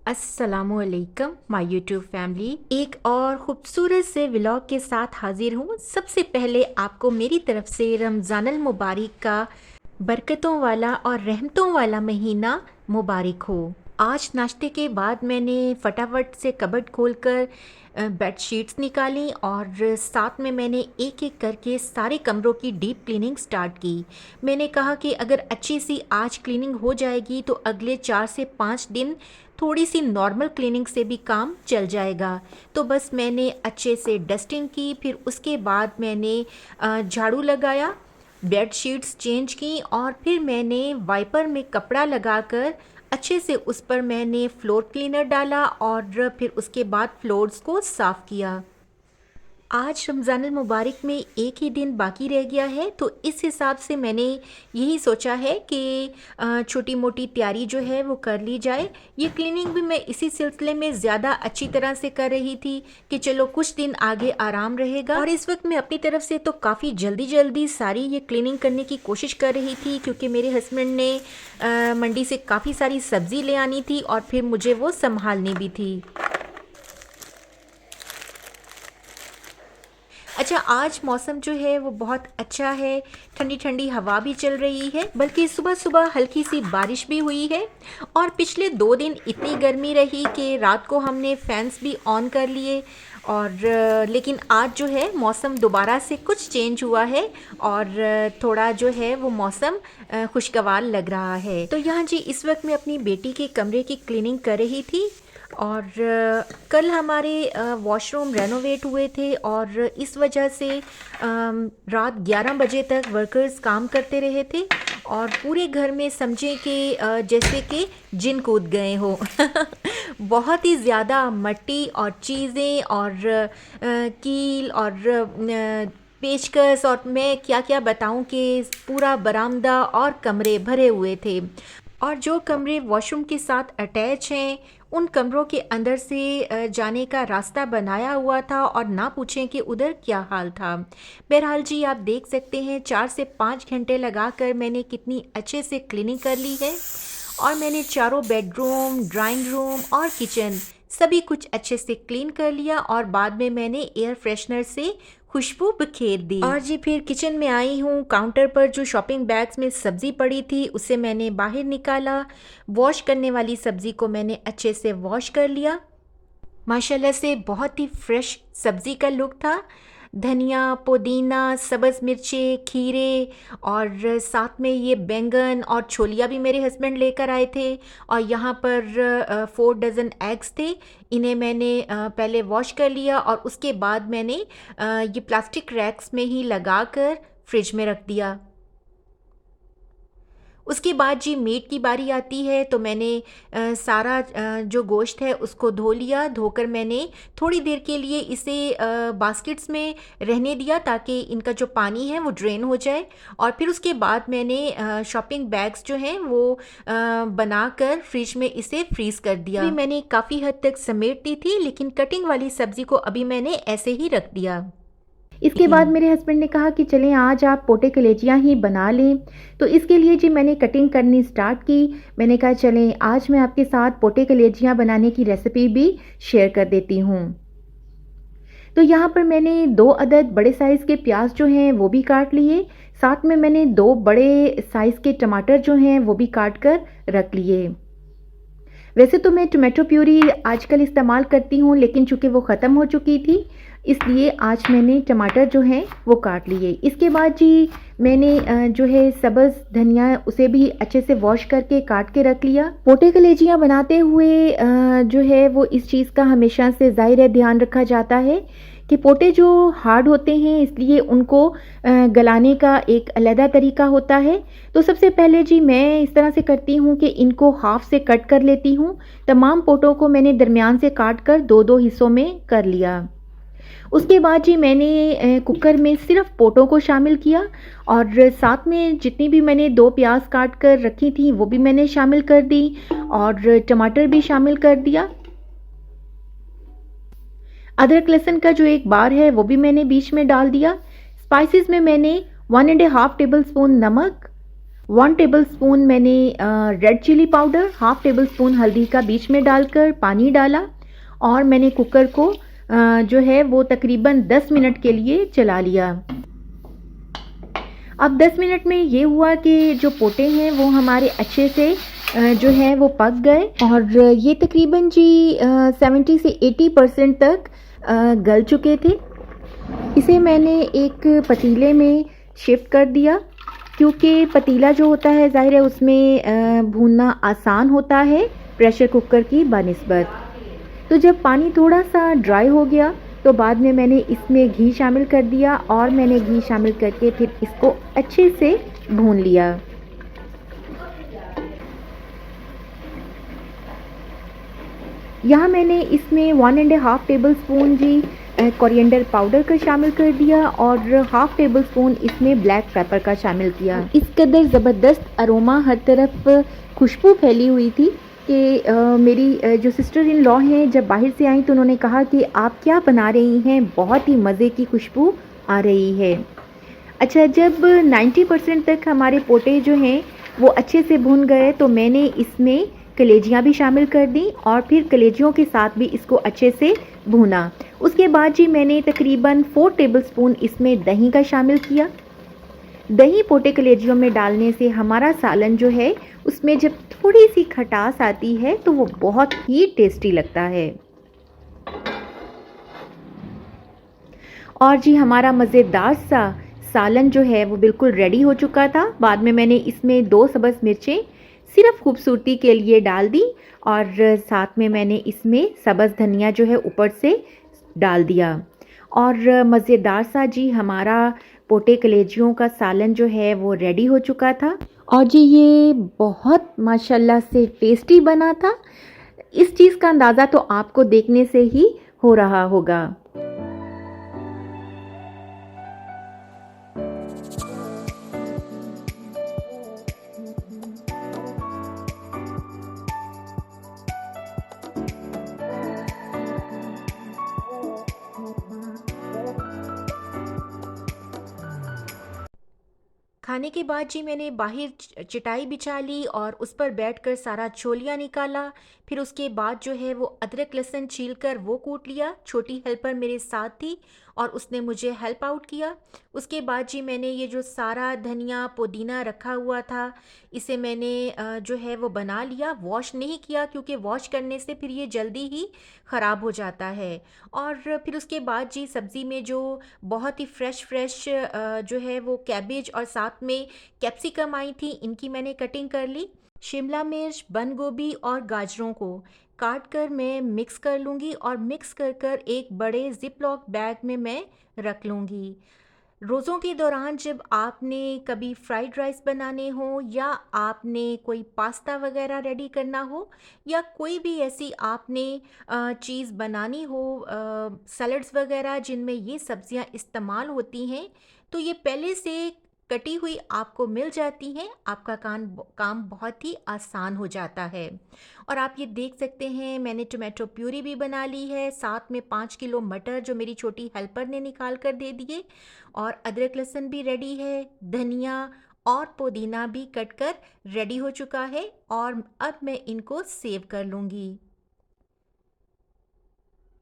अस्सलामुअलैकुम my YouTube family, एक और खूबसूरत से व्लॉग के साथ हाजिर हूँ। सबसे पहले आपको मेरी तरफ से रमज़ानुल मुबारक का बरकतों वाला और रहमतों वाला महीना मुबारक हो। आज नाश्ते के बाद मैंने फटाफट से कबर्ड खोलकर बेड शीट्स निकाली और साथ में मैंने एक एक करके सारे कमरों की डीप क्लीनिंग स्टार्ट की। मैंने कहा कि अगर अच्छी सी आज क्लीनिंग हो जाएगी तो अगले 4 से 5 दिन थोड़ी सी नॉर्मल क्लीनिंग से भी काम चल जाएगा। तो बस मैंने अच्छे से डस्टिंग की, फिर उसके बाद मैंने झाड़ू लगाया, बेड शीट्स चेंज की और फिर मैंने वाइपर में कपड़ा लगाकर अच्छे से उस पर मैंने फ्लोर क्लीनर डाला और फिर उसके बाद फ्लोर्स को साफ़ किया। आज रमज़ानुल मुबारक में एक ही दिन बाकी रह गया है, तो इस हिसाब से मैंने यही सोचा है कि छोटी मोटी तैयारी जो है वो कर ली जाए। ये क्लीनिंग भी मैं इसी सिलसिले में ज़्यादा अच्छी तरह से कर रही थी कि चलो कुछ दिन आगे आराम रहेगा। और इस वक्त मैं अपनी तरफ से तो काफ़ी जल्दी जल्दी सारी ये क्लीनिंग करने की कोशिश कर रही थी, क्योंकि मेरे हस्बैंड ने मंडी से काफ़ी सारी सब्ज़ी ले आनी थी और फिर मुझे वो संभालनी भी थी। अच्छा, आज मौसम जो है वो बहुत अच्छा है, ठंडी ठंडी हवा भी चल रही है, बल्कि सुबह सुबह हल्की सी बारिश भी हुई है। और पिछले 2 दिन इतनी गर्मी रही कि रात को हमने फैंस भी ऑन कर लिए। और लेकिन आज जो है मौसम दोबारा से कुछ चेंज हुआ है और थोड़ा जो है वो मौसम खुशगवार लग रहा है। तो यहाँ जी इस वक्त मैं अपनी बेटी के कमरे की क्लीनिंग कर रही थी। और कल हमारे वॉशरूम रेनोवेट हुए थे और इस वजह से रात 11 बजे तक वर्कर्स काम करते रहे थे और पूरे घर में समझें कि जैसे कि जिन कूद गए हो। बहुत ही ज़्यादा मट्टी और चीज़ें और कील और पेचकस और मैं क्या क्या बताऊं कि पूरा बरामदा और कमरे भरे हुए थे। और जो कमरे वॉशरूम के साथ अटैच हैं उन कमरों के अंदर से जाने का रास्ता बनाया हुआ था और ना पूछें कि उधर क्या हाल था। बहरहाल जी आप देख सकते हैं 4 से 5 घंटे लगाकर मैंने कितनी अच्छे से क्लीनिंग कर ली है। और मैंने चारों बेडरूम, ड्राइंग रूम और किचन सभी कुछ अच्छे से क्लीन कर लिया और बाद में मैंने एयर फ्रेशनर से खुशबू बिखेर दी। और जी फिर किचन में आई हूँ। काउंटर पर जो शॉपिंग बैग्स में सब्ज़ी पड़ी थी उसे मैंने बाहर निकाला। वॉश करने वाली सब्ज़ी को मैंने अच्छे से वॉश कर लिया। माशाल्लाह से बहुत ही फ्रेश सब्ज़ी का लुक था। धनिया, पुदीना, सब्ज़ मिर्चें, खीरे और साथ में ये बैंगन और छोलिया भी मेरे हस्बैंड लेकर आए थे। और यहाँ पर 4 डज़न एग्स थे। इन्हें मैंने पहले वॉश कर लिया और उसके बाद मैंने ये प्लास्टिक रैक्स में ही लगाकर फ्रिज में रख दिया। उसके बाद जी मीट की बारी आती है, तो मैंने सारा जो गोश्त है उसको धो लिया। धोकर मैंने थोड़ी देर के लिए इसे बास्केट्स में रहने दिया ताकि इनका जो पानी है वो ड्रेन हो जाए। और फिर उसके बाद मैंने शॉपिंग बैग्स जो हैं वो बनाकर फ्रिज में इसे फ्रीज़ कर दिया। अभी मैंने काफ़ी हद तक समेट दी थी, लेकिन कटिंग वाली सब्ज़ी को अभी मैंने ऐसे ही रख दिया। इसके बाद मेरे हस्बैंड ने कहा कि चलें आज आप पोटे कलेजियाँ ही बना लें। तो इसके लिए जी मैंने कटिंग करनी स्टार्ट की। मैंने कहा चलें आज मैं आपके साथ पोटे कलेजियाँ बनाने की रेसिपी भी शेयर कर देती हूँ। तो यहाँ पर मैंने 2 अदद बड़े साइज़ के प्याज जो हैं वो भी काट लिए। साथ में मैंने 2 बड़े साइज़ के टमाटर जो हैं वो भी काट कर रख लिए। वैसे तो मैं टोमेटो प्यूरी आजकल इस्तेमाल करती हूँ, लेकिन चूँकि वो ख़त्म हो चुकी थी इसलिए आज मैंने टमाटर जो हैं वो काट लिए। इसके बाद जी मैंने जो है सब्ज़ धनिया उसे भी अच्छे से वॉश करके काट के रख लिया। पोटे कलेजियाँ बनाते हुए जो है वो इस चीज़ का हमेशा से ज़ाहिर है ध्यान रखा जाता है कि पोटे जो हार्ड होते हैं इसलिए उनको गलाने का एक अलग तरीका होता है। तो सबसे पहले जी मैं इस तरह से करती हूँ कि इनको हाफ से कट कर लेती हूँ। तमाम पोटों को मैंने दरमियान से काट कर 2-2 हिस्सों में कर लिया। उसके बाद जी मैंने कुकर में सिर्फ पोटों को शामिल किया और साथ में जितनी भी मैंने 2 प्याज काट कर रखी थी वो भी मैंने शामिल कर दी और टमाटर भी शामिल कर दिया। अदरक लहसुन का जो एक बार है वो भी मैंने बीच में डाल दिया। स्पाइसेस में मैंने 1 1/2 टेबल स्पून नमक 1 टेबलस्पून मैंने red chilli powder, half tablespoon हल्दी का बीच में डालकर पानी डाला और मैंने कुकर को जो है वो तकरीबन 10 मिनट के लिए चला लिया। अब 10 मिनट में ये हुआ कि जो पोटे हैं वो हमारे अच्छे से जो है वो पक गए और ये तकरीबन जी 70 से 80% तक गल चुके थे। इसे मैंने एक पतीले में शिफ्ट कर दिया क्योंकि पतीला जो होता है ज़ाहिर है उसमें भूनना आसान होता है प्रेशर कुकर की बनिस्बत। तो जब पानी थोड़ा सा ड्राई हो गया तो बाद में मैंने इसमें घी शामिल कर दिया और मैंने घी शामिल करके फिर इसको अच्छे से भून लिया। यहाँ मैंने इसमें 1.5 टेबलस्पून जी कोरिएंडर पाउडर का शामिल कर दिया और हाफ टेबल स्पून इसमें ब्लैक पेपर का शामिल किया। इस कदर ज़बरदस्त अरोमा हर तरफ खुशबू फैली हुई थी कि मेरी जो सिस्टर इन लॉ हैं जब बाहर से आई तो उन्होंने कहा कि आप क्या बना रही हैं, बहुत ही मज़े की खुशबू आ रही है। अच्छा, जब 90% तक हमारे पोटे जो हैं वो अच्छे से भुन गए तो मैंने इसमें कलेजियाँ भी शामिल कर दी और फिर कलेजियों के साथ भी इसको अच्छे से भूना। उसके बाद जी मैंने तकरीबन 4 टेबलस्पून इसमें दही का शामिल किया। दही पोटे कलेजियों में डालने से हमारा सालन जो है उसमें जब थोड़ी सी खटास आती है तो वो बहुत ही टेस्टी लगता है। और जी हमारा मज़ेदार सा सालन जो है वो बिल्कुल रेडी हो चुका था। बाद में मैंने इसमें 2 सब्ज़ मिर्चें सिर्फ खूबसूरती के लिए डाल दी और साथ में मैंने इसमें सब्ज़ धनिया जो है ऊपर से डाल दिया और मज़ेदार सा जी हमारा पोटे कलेजियों का सालन जो है वो रेडी हो चुका था। और जी ये बहुत माशाल्लाह से टेस्टी बना था। इस चीज़ का अंदाज़ा तो आपको देखने से ही हो रहा होगा। खाने के बाद जी मैंने बाहर चटाई बिछा ली और उस पर बैठकर सारा छोलिया निकाला। फिर उसके बाद जो है वो अदरक लहसुन छील कर वो कूट लिया। छोटी हेल्पर मेरे साथ थी और उसने मुझे हेल्प आउट किया। उसके बाद जी मैंने ये जो सारा धनिया पुदीना रखा हुआ था इसे मैंने जो है वो बना लिया। वॉश नहीं किया क्योंकि वॉश करने से फिर ये जल्दी ही ख़राब हो जाता है। और फिर उसके बाद जी सब्ज़ी में जो बहुत ही फ्रेश जो है वो कैबेज और साथ में कैप्सिकम आई थी, इनकी मैंने कटिंग कर ली। शिमला मिर्च, बंद गोभी और गाजरों को काट कर मैं मिक्स कर लूँगी और मिक्स कर कर एक बड़े ज़िप लॉक बैग में मैं रख लूँगी। रोज़ों के दौरान जब आपने कभी फ्राइड राइस बनाने हो या आपने कोई पास्ता वगैरह रेडी करना हो या कोई भी ऐसी आपने चीज़ बनानी हो, सैलड्स वगैरह जिनमें ये सब्जियां इस्तेमाल होती हैं, तो ये पहले से कटी हुई आपको मिल जाती हैं। आपका काम बहुत ही आसान हो जाता है। और आप ये देख सकते हैं मैंने टोमेटो प्यूरी भी बना ली है, साथ में 5 किलो मटर जो मेरी छोटी हेल्पर ने निकाल कर दे दिए और अदरक लहसुन भी रेडी है, धनिया और पुदीना भी कट कर रेडी हो चुका है और अब मैं इनको सेव कर लूँगी।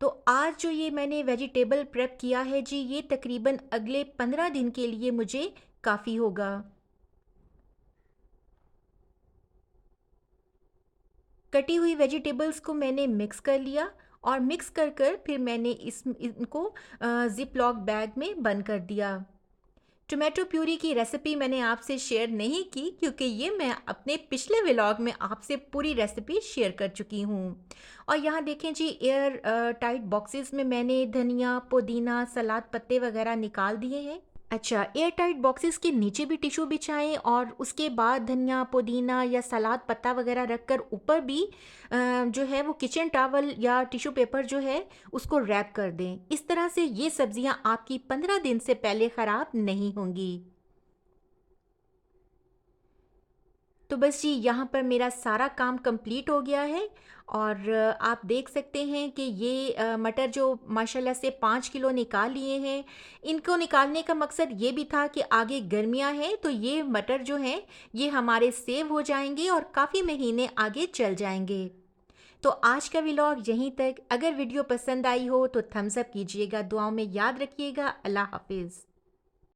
तो आज जो ये मैंने वेजिटेबल प्रेप किया है जी, ये तकरीबन अगले 15 दिन के लिए मुझे काफ़ी होगा। कटी हुई वेजिटेबल्स को मैंने मिक्स कर लिया और मिक्स कर कर फिर मैंने इनको ज़िप लॉक बैग में बंद कर दिया। टोमेटो प्यूरी की रेसिपी मैंने आपसे शेयर नहीं की क्योंकि ये मैं अपने पिछले व्लॉग में आपसे पूरी रेसिपी शेयर कर चुकी हूँ। और यहाँ देखें जी एयर टाइट बॉक्सेस में मैंने धनिया, पुदीना, सलाद पत्ते वगैरह निकाल दिए हैं। अच्छा, एयर टाइट बॉक्सेस के नीचे भी टिश्यू बिछाएं और उसके बाद धनिया, पुदीना या सलाद पत्ता वगैरह रखकर ऊपर भी जो है वो किचन टॉवल या टिश्यू पेपर जो है उसको रैप कर दें। इस तरह से ये सब्जियां आपकी 15 दिन से पहले ख़राब नहीं होंगी। तो बस जी यहाँ पर मेरा सारा काम कंप्लीट हो गया है और आप देख सकते हैं कि ये मटर जो माशाल्लाह से 5 किलो निकाल लिए हैं। इनको निकालने का मकसद ये भी था कि आगे गर्मियाँ हैं तो ये मटर जो हैं ये हमारे सेव हो जाएंगे और काफ़ी महीने आगे चल जाएंगे। तो आज का व्लॉग यहीं तक। अगर वीडियो पसंद आई हो तो थम्स अप कीजिएगा, दुआओं में याद रखिएगा। अल्लाह हाफिज़।